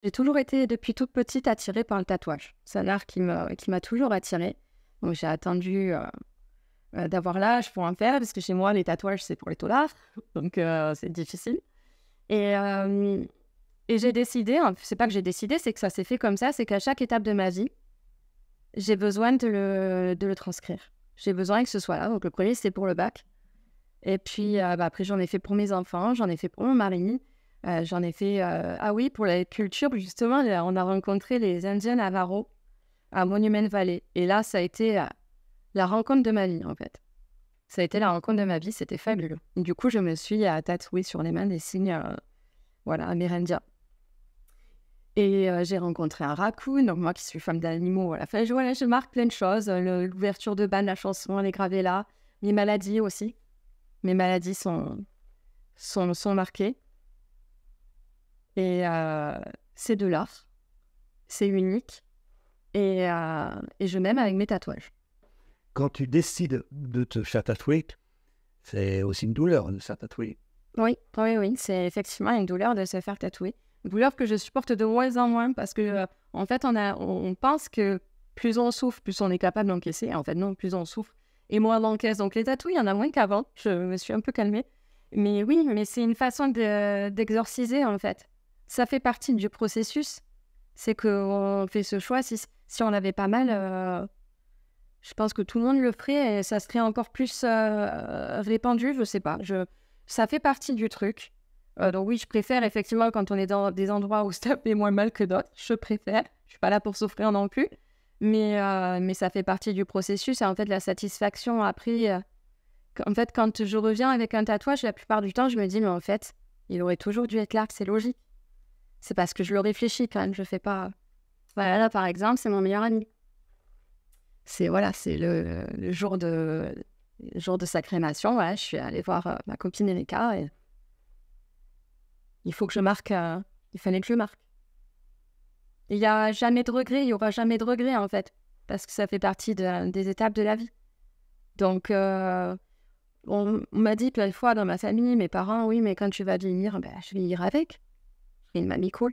J'ai toujours été, depuis toute petite, attirée par le tatouage. C'est un art qui m'a toujours attirée. Donc j'ai attendu d'avoir l'âge pour en faire, parce que chez moi, les tatouages, c'est pour les taulards. Donc c'est difficile. Et, euh, et j'ai décidé, c'est pas que j'ai décidé, c'est que ça s'est fait comme ça, c'est qu'à chaque étape de ma vie, j'ai besoin de le transcrire. J'ai besoin que ce soit là. Donc le premier, c'était pour le bac. Et puis après, j'en ai fait pour mes enfants, j'en ai fait pour mon mari. J'en ai fait, ah oui, pour la culture, justement, là, on a rencontré les Indiens Navarro à Monument Valley. Et là, ça a été la rencontre de ma vie, en fait. Ça a été la rencontre de ma vie, c'était fabuleux. Et du coup, je me suis tatouée sur les mains des signes voilà, amérindiens. Et j'ai rencontré un raccoon, donc moi qui suis femme d'animaux, voilà. Enfin, voilà, je marque plein de choses. L'ouverture de ban, la chanson, elle est gravée là. Mes maladies aussi. Mes maladies sont marquées. Et c'est de l'art. C'est unique. Et je m'aime avec mes tatouages. Quand tu décides de te faire tatouer, c'est aussi une douleur de se faire tatouer. Oui, oui, oui. C'est effectivement une douleur de se faire tatouer. Une douleur que je supporte de moins en moins parce que, en fait, on pense que plus on souffre, plus on est capable d'encaisser. En fait, non, plus on souffre et moins on encaisse. Donc, les tatouages, il y en a moins qu'avant. Je me suis un peu calmée. Mais oui, mais c'est une façon d'exorciser, en fait. Ça fait partie du processus. C'est qu'on fait ce choix. Si on avait pas mal, je pense que tout le monde le ferait et ça serait encore plus répandu. Je sais pas. Ça fait partie du truc. Donc oui, je préfère effectivement quand on est dans des endroits où ça fait moins mal que d'autres. Je préfère. Je suis pas là pour souffrir non plus. Mais ça fait partie du processus. Et en fait, la satisfaction après... en fait, quand je reviens avec un tatouage, la plupart du temps, je me dis, mais en fait, il aurait toujours dû être là, c'est logique. C'est parce que je le réfléchis quand même, je fais pas... Voilà, là, par exemple, c'est mon meilleur ami. C'est le jour de sa crémation. Voilà, je suis allée voir ma copine Erika et il faut que je marque. Il fallait que je marque. Il n'y a jamais de regret, il n'y aura jamais de regret en fait, parce que ça fait partie des étapes de la vie. Donc, on m'a dit plein de fois dans ma famille, mes parents, oui, mais quand tu vas vieillir, ben, je vais vieillir avec. J'ai une mamie cool.